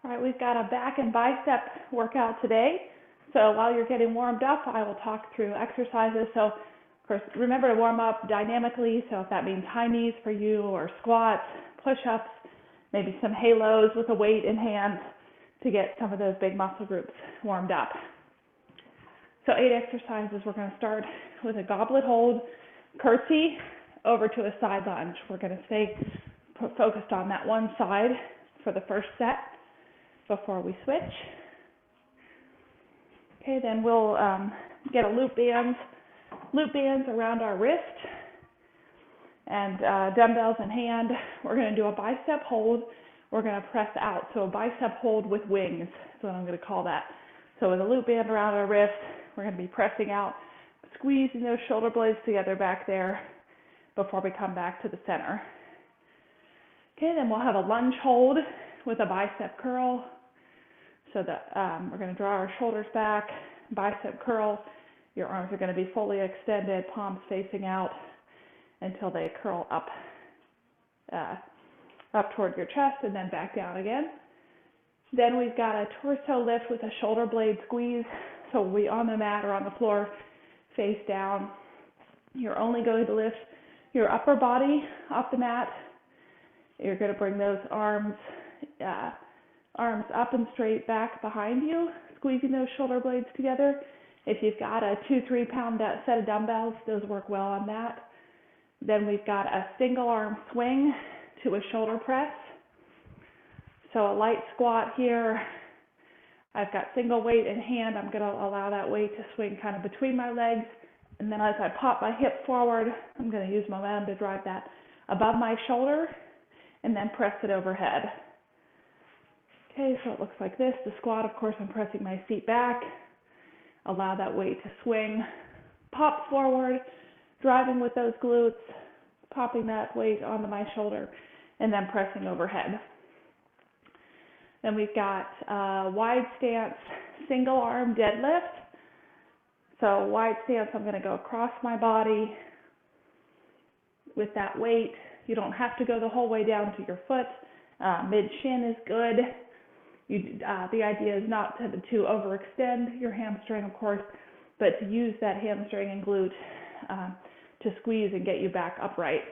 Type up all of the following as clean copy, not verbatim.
All right, we've got a back and bicep workout today. So while you're getting warmed up, I will talk through exercises. So, of course, remember to warm up dynamically. So if that means high knees for you, or squats, push-ups, maybe some halos with a weight in hand to get some of those big muscle groups warmed up. So 8 exercises. We're going to start with a goblet hold, curtsy, over to a side lunge. We're going to stay focused on that one side for the first set before we switch. Okay, then we'll get a loop bands around our wrist, and dumbbells in hand. We're going to do a bicep hold. We're going to press out, so a bicep hold with wings is what I'm going to call that. So with a loop band around our wrist, we're going to be pressing out, squeezing those shoulder blades together back there before we come back to the center. Okay, then we'll have a lunge hold with a bicep curl. So that we're going to draw our shoulders back, bicep curl. Your arms are going to be fully extended, palms facing out until they curl up toward your chest and then back down again. Then we've got a torso lift with a shoulder blade squeeze. So we'll be on the mat or on the floor, face down. You're only going to lift your upper body off the mat. You're going to bring those arms up and straight back behind you, squeezing those shoulder blades together. If you've got a 2-3 pound set of dumbbells, those work well on that. Then we've got a single arm swing to a shoulder press. So a light squat here. I've got single weight in hand. I'm going to allow that weight to swing kind of between my legs. And then as I pop my hip forward, I'm going to use momentum to drive that above my shoulder and then press it overhead. Okay, so it looks like this. The squat, of course, I'm pressing my feet back. Allow that weight to swing. Pop forward, driving with those glutes, popping that weight onto my shoulder, and then pressing overhead. Then we've got wide stance, single arm deadlift. So wide stance, I'm going to go across my body with that weight. You don't have to go the whole way down to your foot. Mid-shin is good. The idea is not to overextend your hamstring, of course, but to use that hamstring and glute to squeeze and get you back upright.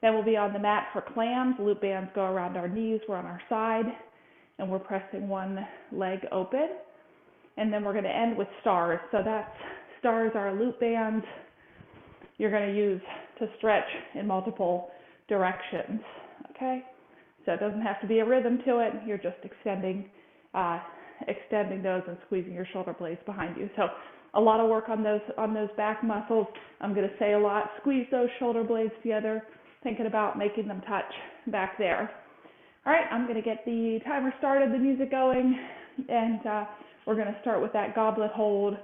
Then we'll be on the mat for clams. Loop bands go around our knees. We're on our side, and we're pressing one leg open. And then we're going to end with stars. So stars are loop bands you're going to use to stretch in multiple directions. Okay? So it doesn't have to be a rhythm to it. You're just extending those and squeezing your shoulder blades behind you. So a lot of work on those back muscles. I'm going to say a lot. Squeeze those shoulder blades together, thinking about making them touch back there. All right, I'm going to get the timer started, the music going, and we're going to start with that goblet hold,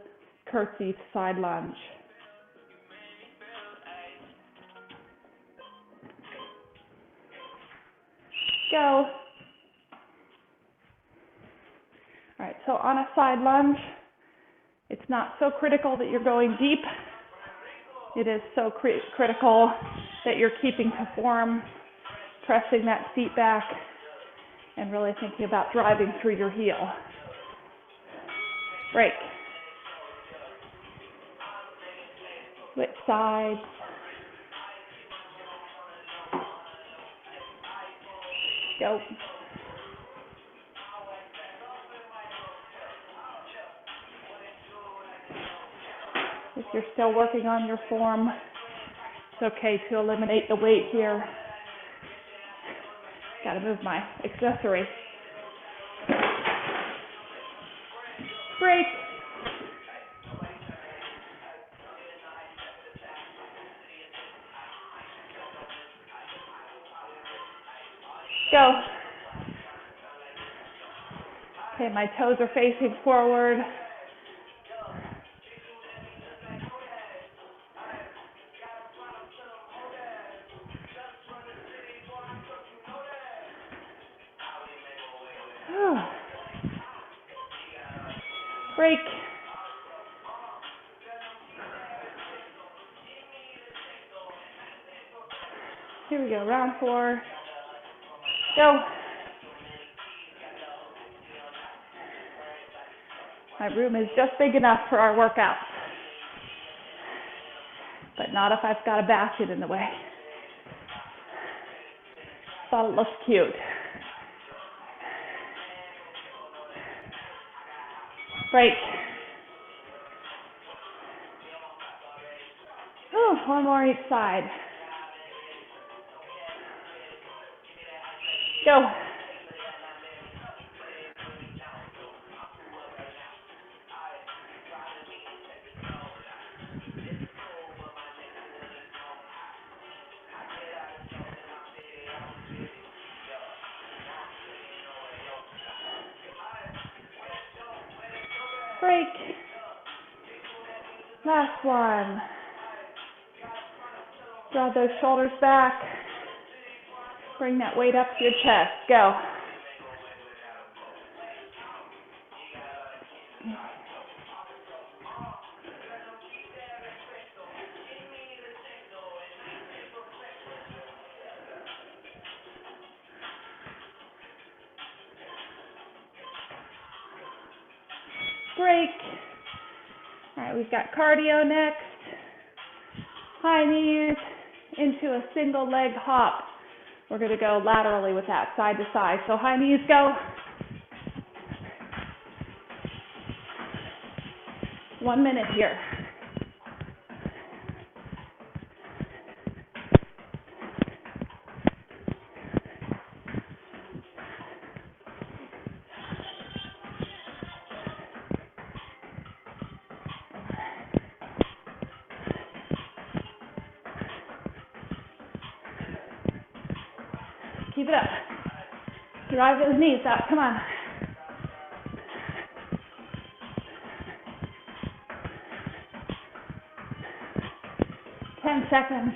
curtsy, side lunge. Go. All right, so on a side lunge, it's not so critical that you're going deep. It is so critical that you're keeping to form, pressing that seat back, and really thinking about driving through your heel. Break. Switch sides. Go. If you're still working on your form, it's okay to eliminate the weight here. Got to move my accessory. Break. Go. Okay, my toes are facing forward. Break. Here we go, round 4. Go. My room is just big enough for our workouts, but not if I've got a basket in the way. Thought it looked cute. Break. Oh, one more each side. Go. Break. Last one. Draw those shoulders back. Bring that weight up to your chest. Go. Break. All right, we've got cardio next. High knees into a single leg hop. We're going to go laterally with that, side to side. So high knees, go. 1 minute here. Keep it up. Drive those knees up. Come on. 10 seconds.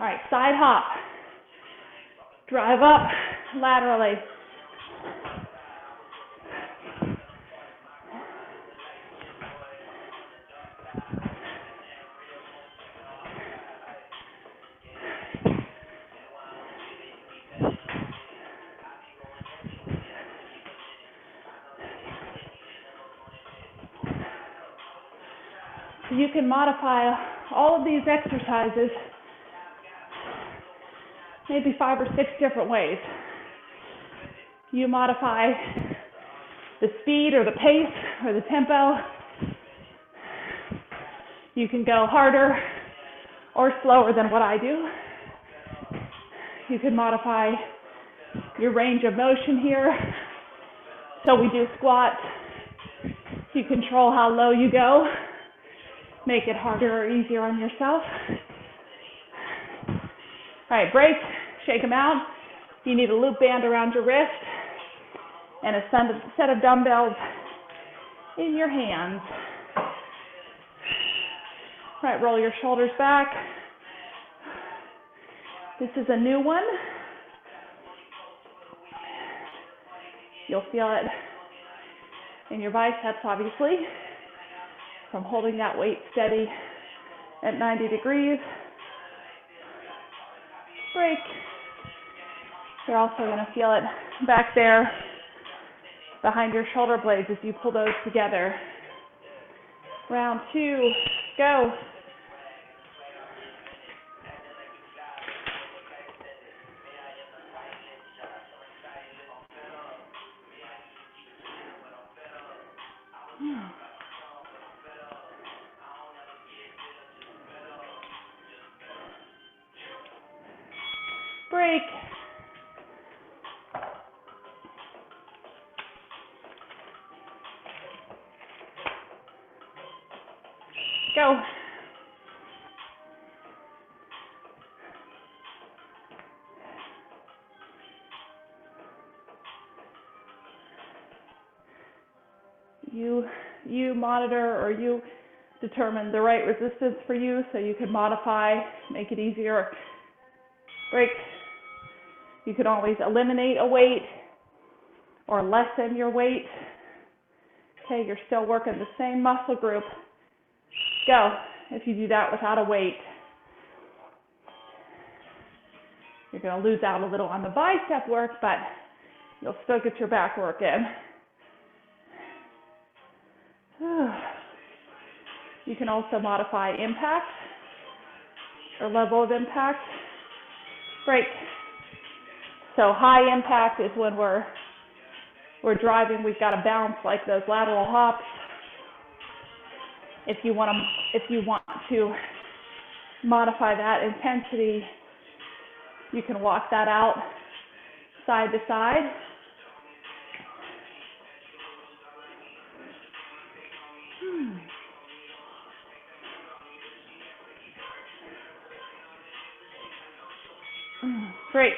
All right, side hop. Drive up laterally. You can modify all of these exercises maybe 5 or 6 different ways. You modify the speed or the pace or the tempo. You can go harder or slower than what I do. You can modify your range of motion here. So we do squats. You control how low you go. Make it harder or easier on yourself. All right, break, shake them out. You need a loop band around your wrist and a set of dumbbells in your hands. All right, roll your shoulders back. This is a new one. You'll feel it in your biceps, obviously, from holding that weight steady at 90 degrees. Break. You're also going to feel it back there behind your shoulder blades as you pull those together. Round 2, go. Break. Go. You monitor or you determine the right resistance for you so you can modify, make it easier. Break. You can always eliminate a weight or lessen your weight. Okay, you're still working the same muscle group. Go, if you do that without a weight. You're going to lose out a little on the bicep work, but you'll still get your back work in. You can also modify impact or level of impact. Break. So high impact is when we're driving, we've got to bounce like those lateral hops. If you want to modify that intensity, you can walk that out side to side. Great.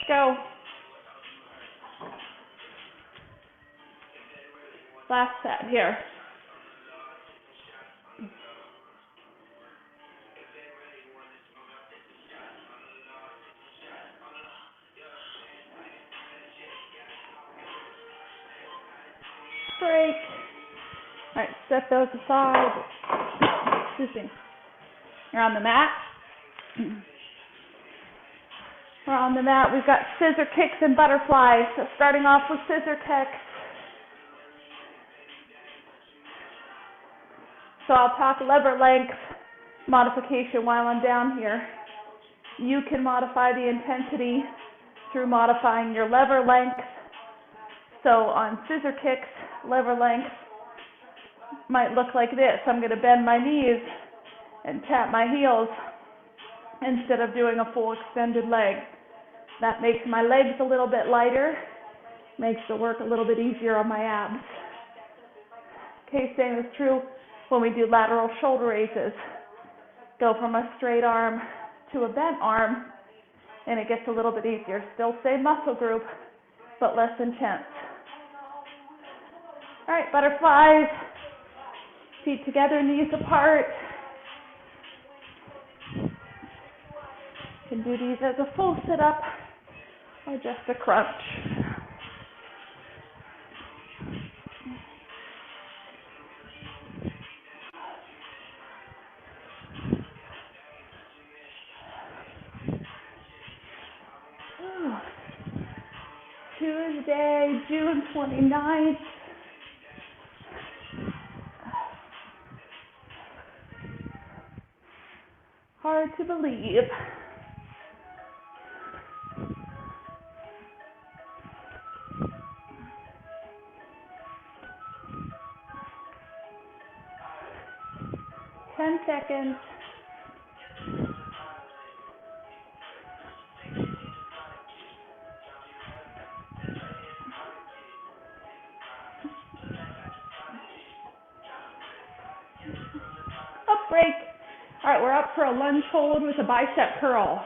Go. Last set here. Break. All right, set those aside. Excuse me. You're on the mat. We're on the mat. We've got scissor kicks and butterflies. So starting off with scissor kicks. So I'll talk lever length modification while I'm down here. You can modify the intensity through modifying your lever length. So on scissor kicks, lever length might look like this. I'm going to bend my knees and tap my heels instead of doing a full extended leg. That makes my legs a little bit lighter, makes the work a little bit easier on my abs. Okay, same is true when we do lateral shoulder raises. Go from a straight arm to a bent arm, and it gets a little bit easier. Still same muscle group, but less intense. All right, butterflies. Feet together, knees apart. You can do these as a full sit-up or just a crunch. Tuesday, June 29th. Hard to believe. Ten seconds. Up, break. All right, we're up for a lunge hold with a bicep curl.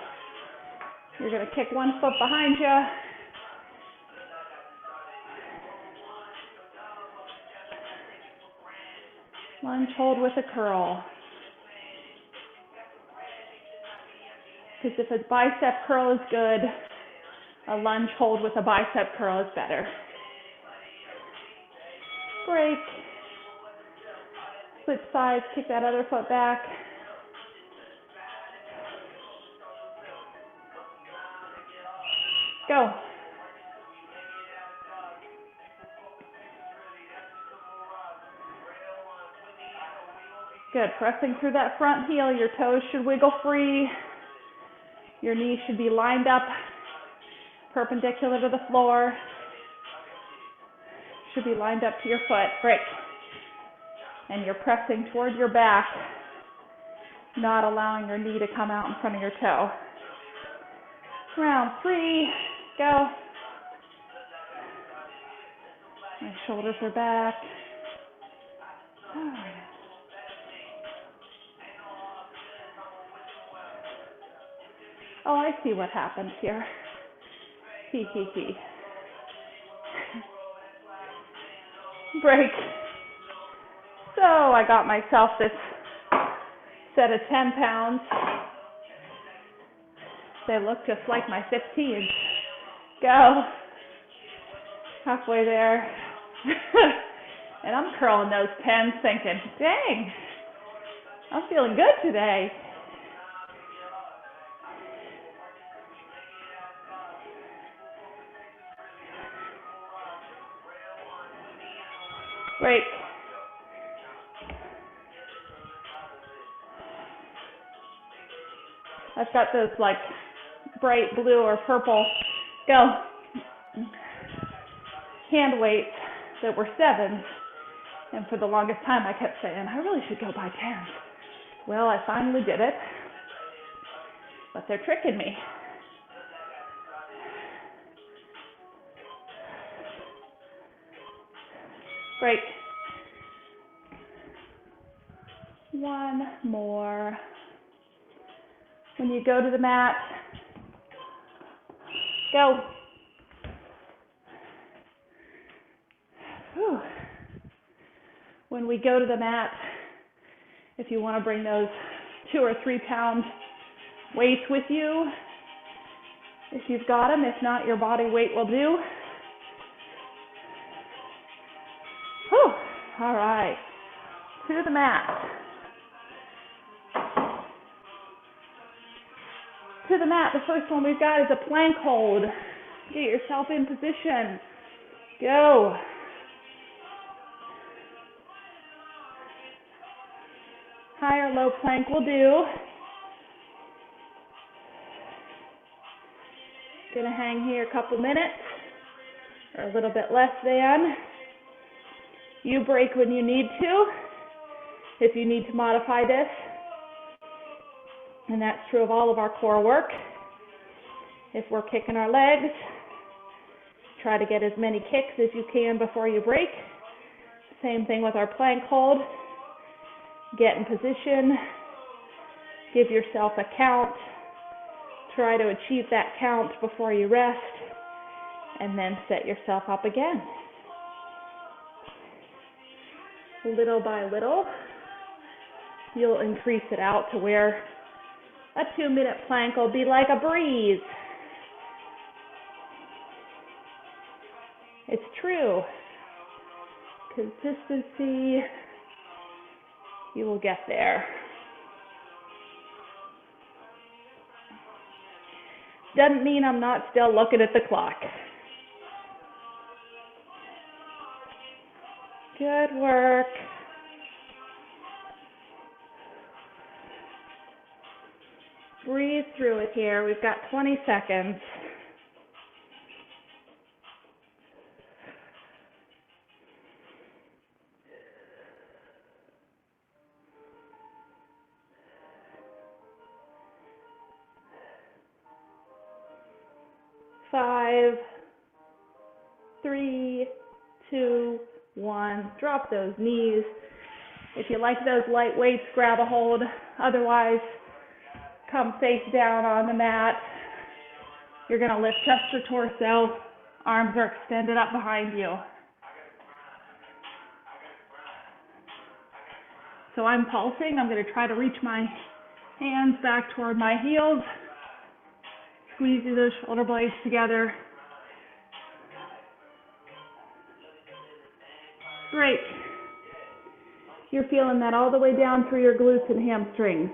You're going to kick one foot behind you. Lunge hold with a curl. Because if a bicep curl is good, a lunge hold with a bicep curl is better. Break. Switch sides, kick that other foot back. Go. Good. Pressing through that front heel. Your toes should wiggle free. Your knees should be lined up, perpendicular to the floor. Should be lined up to your foot. Break. And you're pressing toward your back, not allowing your knee to come out in front of your toe. Round 3. Go. My shoulders are back. Oh, I see what happened here. Hee hee hee. Break. So I got myself this set of 10 pounds. They look just like my 15s. Go. Halfway there. And I'm curling those 10s thinking, dang, I'm feeling good today. Break. I've got those like bright blue or purple, go, hand weights that were 7s. And for the longest time I kept saying, I really should go by 10s. Well, I finally did it, but they're tricking me. Break. One more. When you go to the mat, go. Whew. When we go to the mat, if you want to bring those 2 or 3 pound weights with you, if you've got them, if not, your body weight will do. Whew. All right, to the mat. To the mat, the first one we've got is a plank hold. Get yourself in position. Go. High or low plank will do. Gonna hang here a couple minutes, or a little bit less than. You break when you need to, if you need to modify this. And that's true of all of our core work. If we're kicking our legs, try to get as many kicks as you can before you break. Same thing with our plank hold. Get in position, give yourself a count, try to achieve that count before you rest, and then set yourself up again. Little by little, you'll increase it out to where a 2-minute plank will be like a breeze. It's true. Consistency, you will get there. Doesn't mean I'm not still looking at the clock. Good work. Breathe through it here. We've got 20 seconds. Five, 3, 2, 1. Drop those knees. If you like those light weights, grab a hold. Otherwise, come face down on the mat. You're going to lift chest or torso. Arms are extended up behind you. So I'm pulsing. I'm going to try to reach my hands back toward my heels. Squeezing those shoulder blades together. Great. You're feeling that all the way down through your glutes and hamstrings.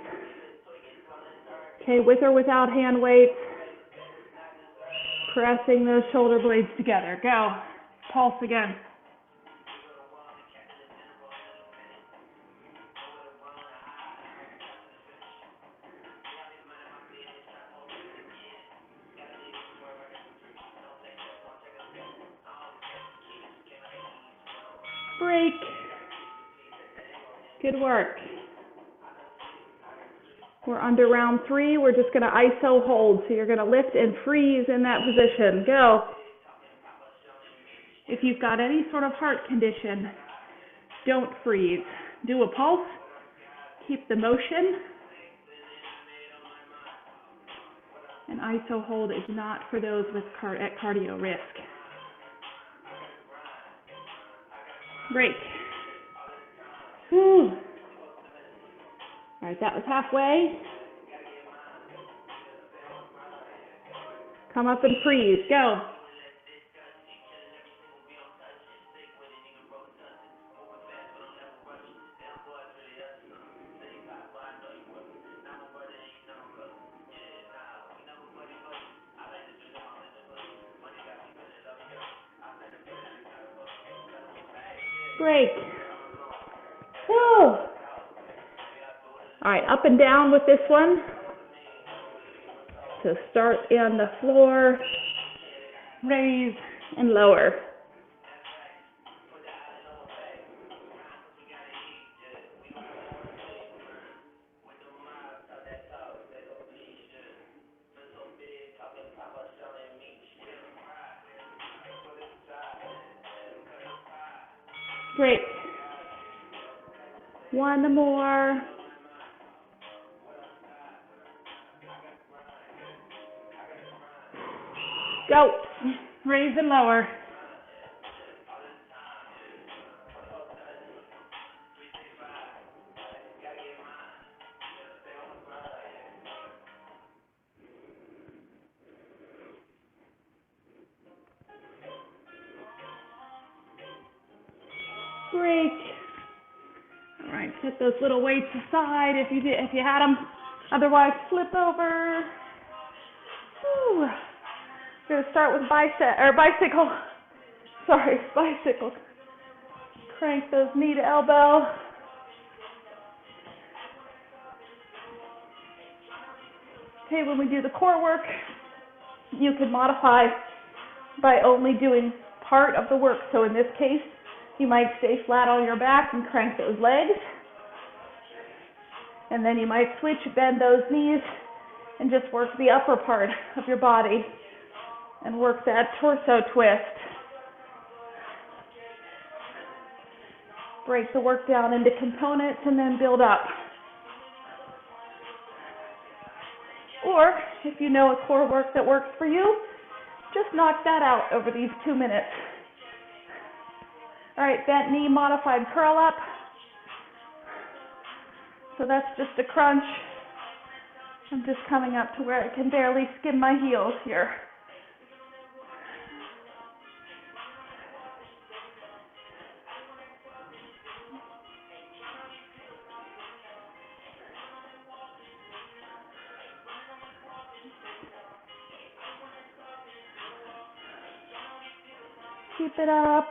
Okay, with or without hand weights, pressing those shoulder blades together. Go. Pulse again. Break. Good work. We're under round 3. We're just going to iso hold. So you're going to lift and freeze in that position. Go. If you've got any sort of heart condition, don't freeze. Do a pulse. Keep the motion. An iso hold is not for those with at cardio risk. Break. Whew. All right, that was halfway. Come up and freeze. Go. Break. Woo. All right, up and down with this one. So start on the floor, raise and lower. Great. One more. Go. Raise and lower. Break. All right, set those little weights aside if you had them. Otherwise, flip over. Woo. We're going to start with bicycle. Sorry, bicycle. Crank those knee to elbow. Okay, when we do the core work, you can modify by only doing part of the work. So in this case, you might stay flat on your back and crank those legs. And then you might switch, bend those knees, and just work the upper part of your body and work that torso twist. Break the work down into components and then build up. Or, if you know a core work that works for you, just knock that out over these 2 minutes. All right, bent knee, modified curl up. So that's just a crunch. I'm just coming up to where I can barely skim my heels here. Keep it up.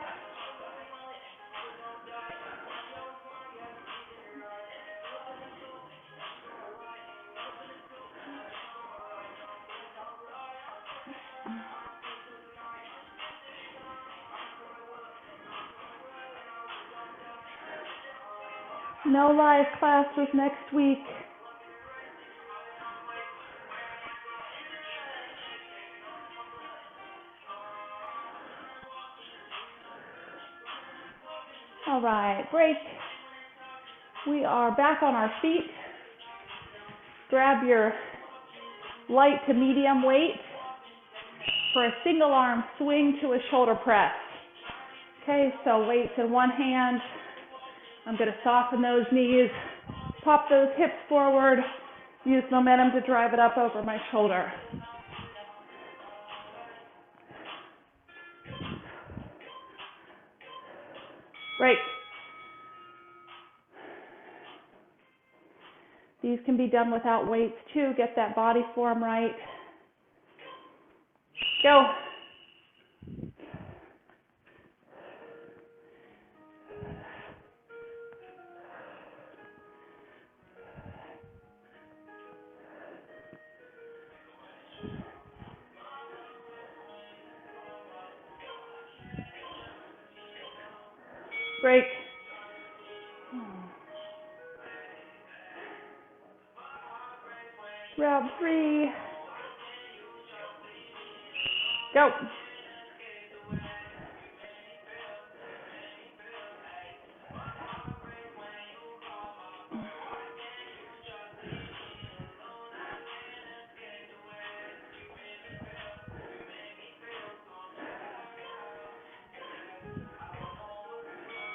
No live classes next week. All right, break. We are back on our feet. Grab your light to medium weight for a single arm swing to a shoulder press. Okay, so weights in one hand. I'm going to soften those knees, pop those hips forward, use momentum to drive it up over my shoulder. Break. These can be done without weights too. Get that body form right. Go. Break. Round 3. Go.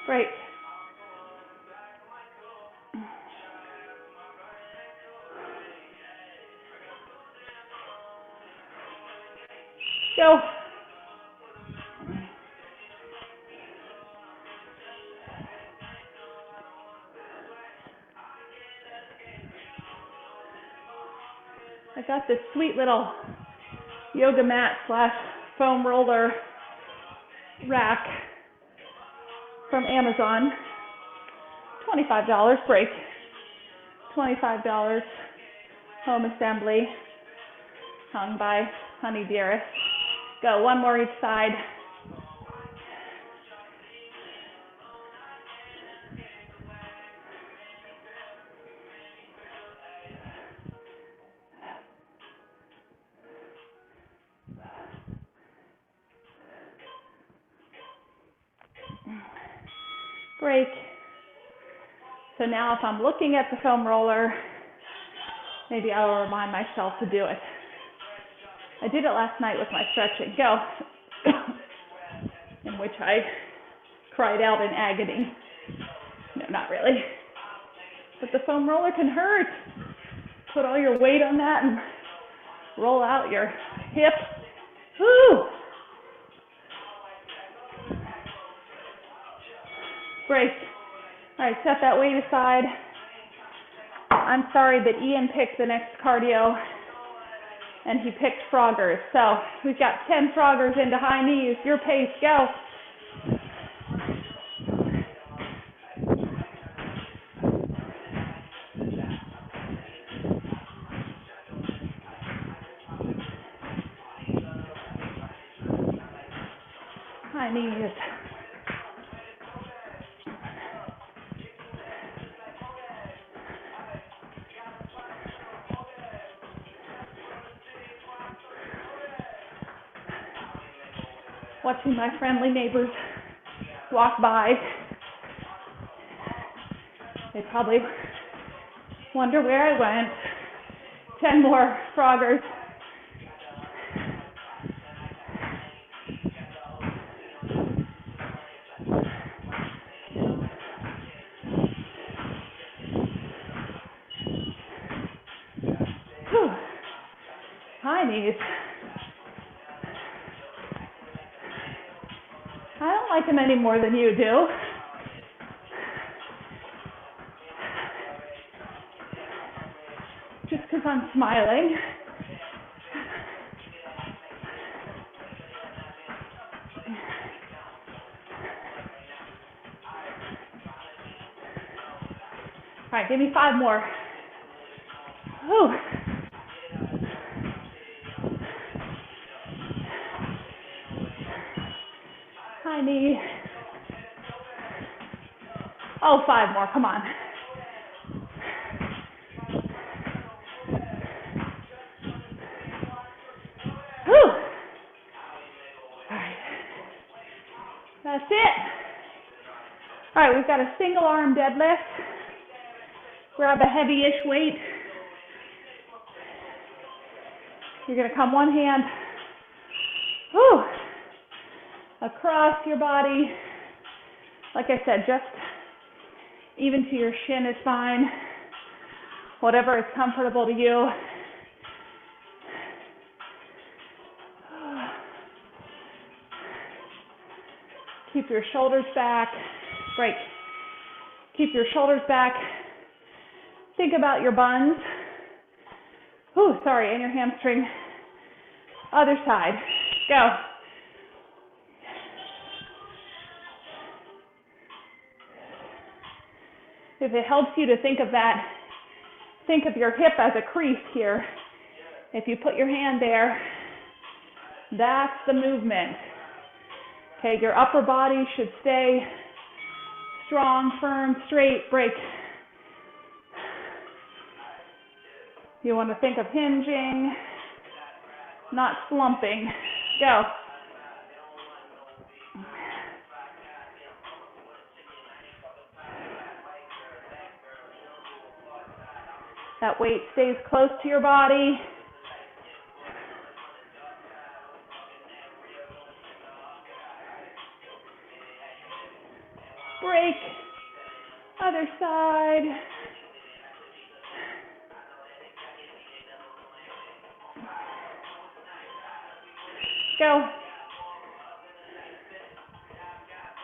Break. Go. I got this sweet little yoga mat / foam roller rack from Amazon. $25 break. $25 home assembly hung by Honey Dearest. Go, one more each side. Break. So now if I'm looking at the foam roller, maybe I will remind myself to do it. I did it last night with my stretching. Go. In which I cried out in agony. No, not really. But the foam roller can hurt. Put all your weight on that and roll out your hip. Woo! Break. All right, set that weight aside. I'm sorry that Ian picked the next cardio and he picked Froggers. So we've got 10 Froggers into high knees. Your pace, go. High knees. Watching my friendly neighbors walk by. They probably wonder where I went. 10 more Froggers. Whew. High knees. I don't like them any more than you do. Just because I'm smiling. All right, give me 5 more. Whew. High knee. Oh, 5 more, come on. Whew. All right. That's it. All right, we've got a single arm deadlift. Grab a heavy-ish weight. You're going to come one hand across your body. Like I said, just even to your shin is fine. Whatever is comfortable to you. Keep your shoulders back. Break. Keep your shoulders back. Think about your buns. And your hamstring. Other side. Go. If it helps you to think of that, think of your hip as a crease here. If you put your hand there, that's the movement. Okay, your upper body should stay strong, firm, straight. Break. You want to think of hinging, not slumping. Go. That weight stays close to your body. Break. Other side. Go.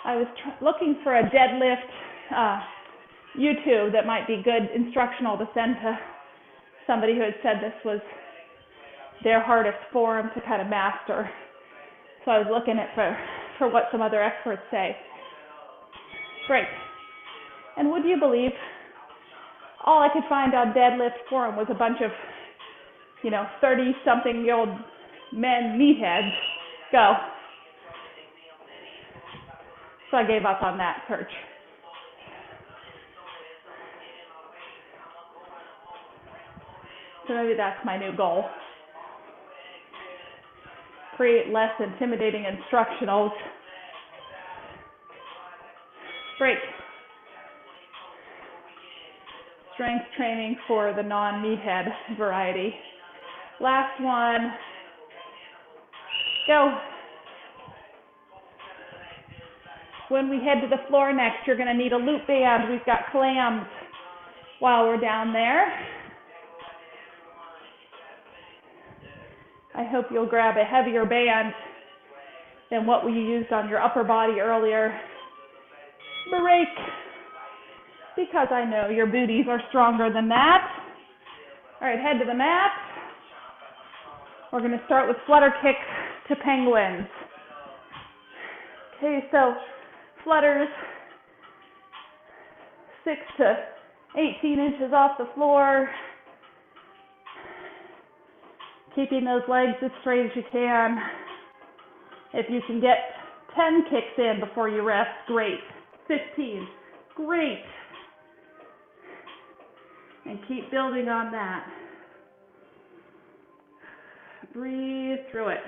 I was looking for a deadlift YouTube that might be good instructional to send to somebody who had said this was their hardest form to kind of master. So I was looking at for what some other experts say. Break. And would you believe, all I could find on deadlift forum was a bunch of, 30-something-year-old men meatheads. Go. So I gave up on that search. So maybe that's my new goal. Create less intimidating instructionals. Break. Strength training for the non-meathead variety. Last one. Go. When we head to the floor next, you're going to need a loop band. We've got clams while we're down there. I hope you'll grab a heavier band than what we used on your upper body earlier. Break. Because I know your booties are stronger than that. All right, head to the mat. We're going to start with flutter kicks to penguins. Okay, so flutters 6 to 18 inches off the floor. Keeping those legs as straight as you can. If you can get 10 kicks in before you rest, great. 15, great. And keep building on that. Breathe through it.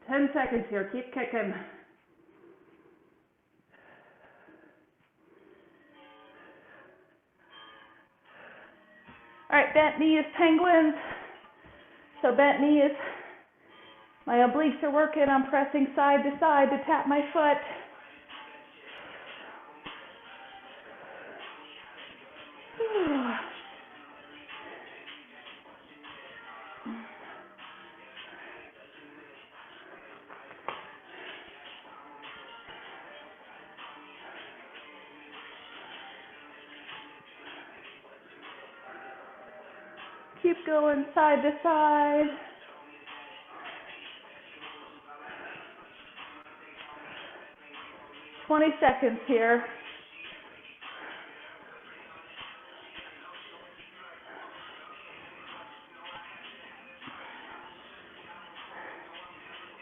Ten seconds here, keep kicking. All right, bent knees, penguins. So bent knees, my obliques are working. I'm pressing side to side to tap my foot. Keep going side to side. "20 seconds here.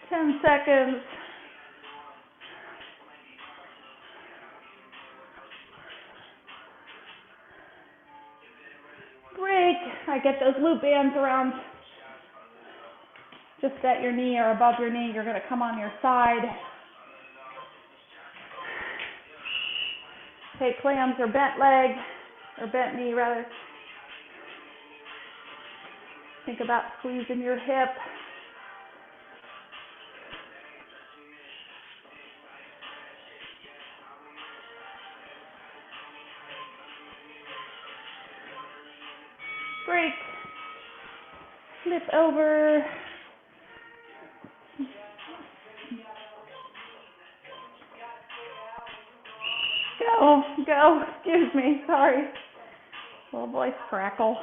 "10 seconds. Break. I get those loop bands around just at your knee or above your knee. You're going to come on your side. Okay, clams or bent leg, or bent knee rather. Think about squeezing your hip. Break. Flip over. Go. Excuse me. Sorry. Little voice crackle.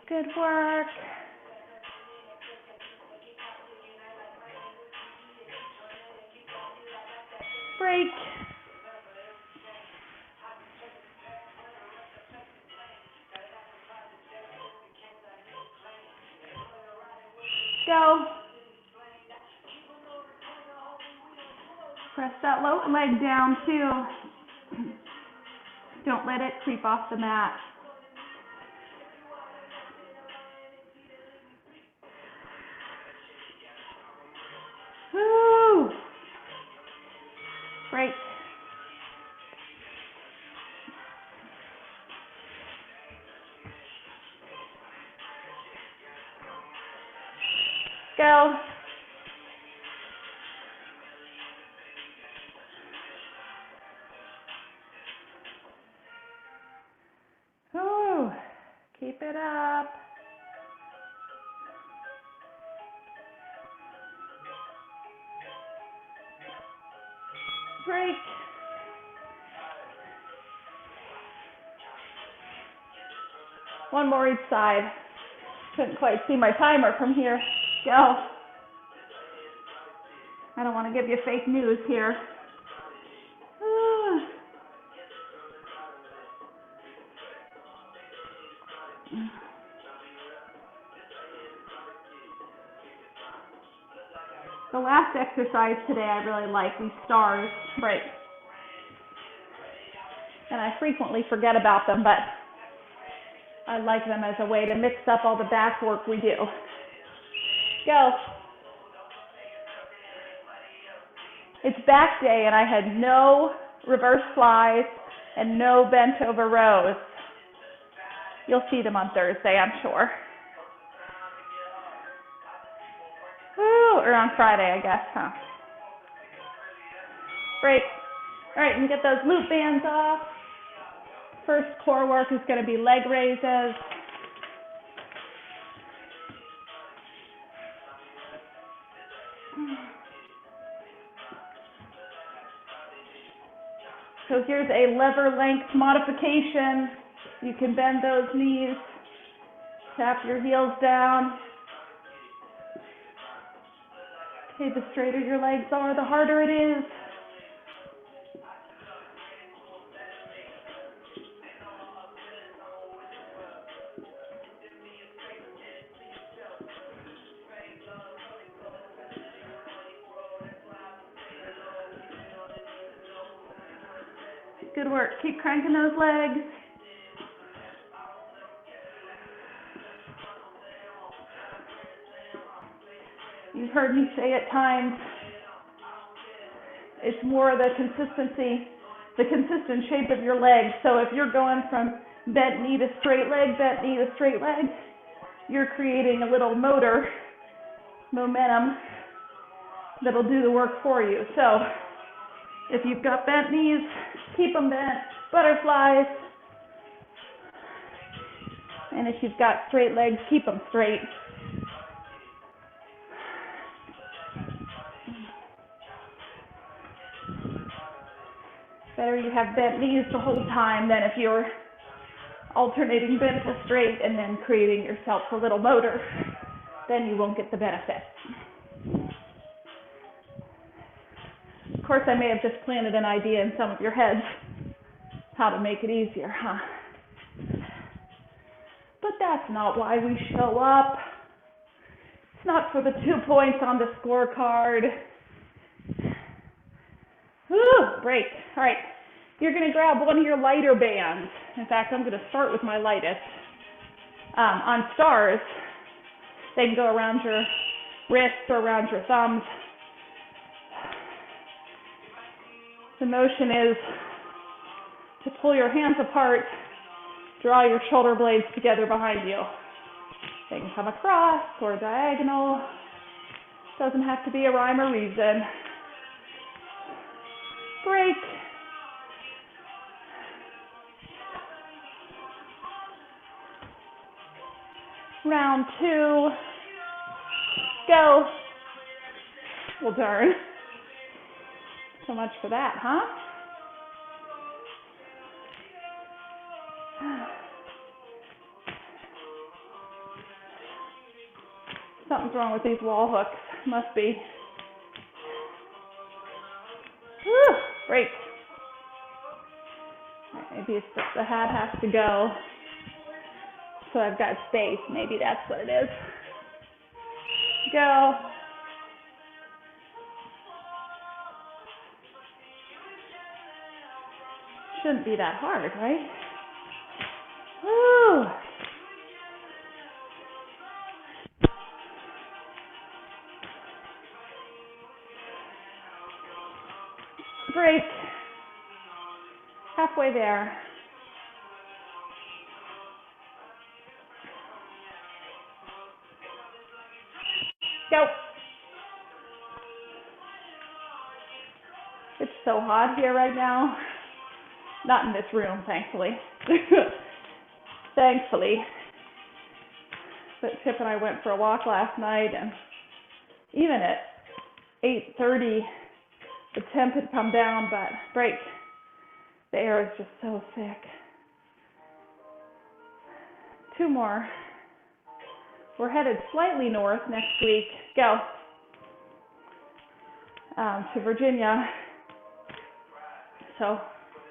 Good work. Break. Go. Press that low leg down too. Don't let it creep off the mat. Woo! Break. Go. Ooh, keep it up. break. One more each side. Couldn't quite see my timer from here. Go. I don't want to give you fake news here. The last exercise today I really like, these stars break. And I frequently forget about them, but I like them as a way to mix up all the back work we do. Go. It's back day and I had no reverse flies and no bent over rows. You'll see them on Thursday, I'm sure. Woo, or on Friday, I guess, huh? Break. All right, and get those loop bands off. First core work is going to be leg raises. So here's a lever length modification. You can bend those knees, tap your heels down. Okay, the straighter your legs are, the harder it is. Good work. Keep cranking those legs. You've heard me say at times, it's more the consistency, the consistent shape of your legs. So if you're going from bent knee to straight leg, bent knee to straight leg, you're creating a little motor momentum that'll do the work for you. So if you've got bent knees, keep them bent, butterflies. And if you've got straight legs, keep them straight. Better you have bent knees the whole time than if you're alternating bent to straight and then creating yourself a little motor. Then you won't get the benefit. Of course, I may have just planted an idea in some of your heads how to make it easier, huh? But that's not why we show up. It's not for the 2 points on the scorecard. Whew, break. All right, you're going to grab one of your lighter bands. In fact, I'm going to start with my lightest. On stars, they can go around your wrists or around your thumbs. The motion is to pull your hands apart, draw your shoulder blades together behind you. They can come across or diagonal. Doesn't have to be a rhyme or reason. Break. Round 2. Go. Well, darn. So much for that, huh? Something's wrong with these wall hooks. Must be. Whew, break. All right, maybe it's just the hat has to go. So I've got space. Maybe that's what it is. Go. Shouldn't be that hard, right? Woo! Break. Halfway there. Go. It's so hot here right now. Not in this room, thankfully. Thankfully. But Chip and I went for a walk last night, and even at 8:30, the temp had come down, but break. The air is just so thick. 2 more. We're headed slightly north next week. Go. To Virginia. So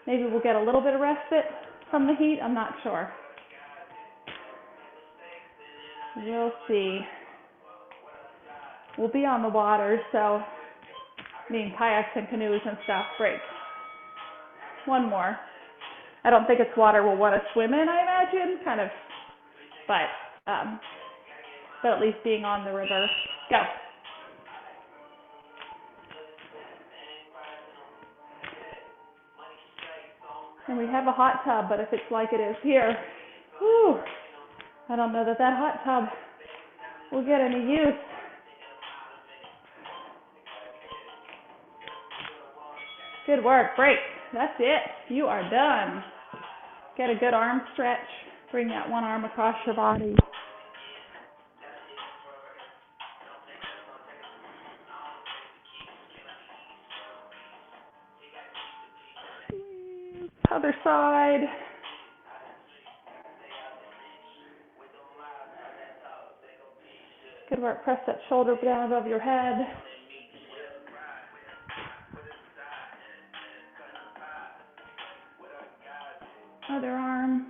maybe we'll get a little bit of respite from the heat. I'm not sure. We'll see. We'll be on the water, so kayaks and canoes and stuff. Break. 1 more. I don't think it's water we'll want to swim in, I imagine, kind of, but at least being on the river. Go. And we have a hot tub, but if it's like it is here, whew, I don't know that hot tub will get any use. Good work. Break. That's it. You are done. Get a good arm stretch. Bring that one arm across your body. Other side. Good work. Press that shoulder down above your head. Other arm.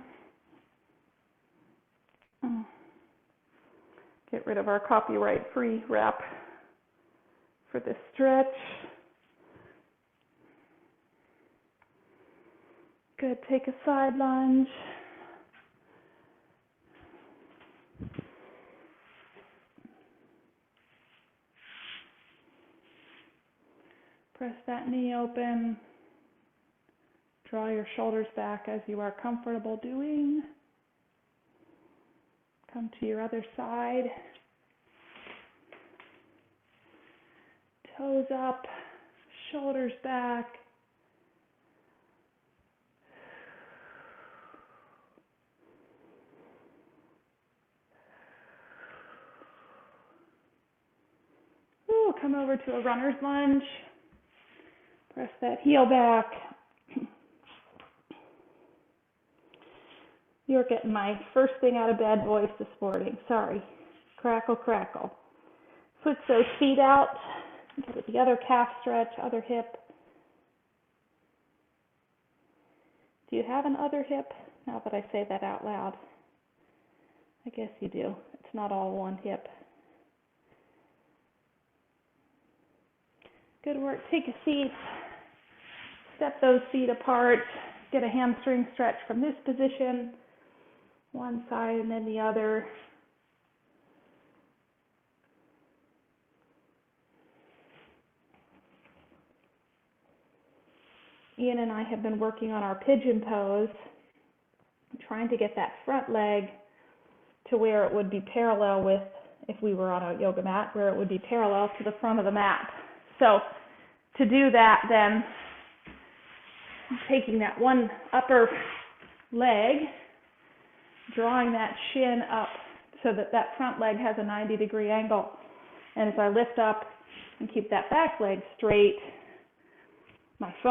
Get rid of our copyright-free wrap for this stretch. Good. Take a side lunge. Press that knee open. Draw your shoulders back as you are comfortable doing. Come to your other side. Toes up, shoulders back. Ooh, come over to a runner's lunge. Press that heel back. You're getting my first thing out of bed voice this morning. Sorry. Crackle, crackle. Switch those feet out. Get the other calf stretch, other hip. Do you have an other hip? Now that I say that out loud. I guess you do. It's not all one hip. Good work. Take a seat. Step those feet apart. Get a hamstring stretch from this position. One side and then the other. Ian and I have been working on our pigeon pose, trying to get that front leg to where it would be parallel with, if we were on a yoga mat, where it would be parallel to the front of the mat. So to do that, then taking that one upper leg, drawing that shin up so that that front leg has a 90-degree angle. And as I lift up and keep that back leg straight, my phone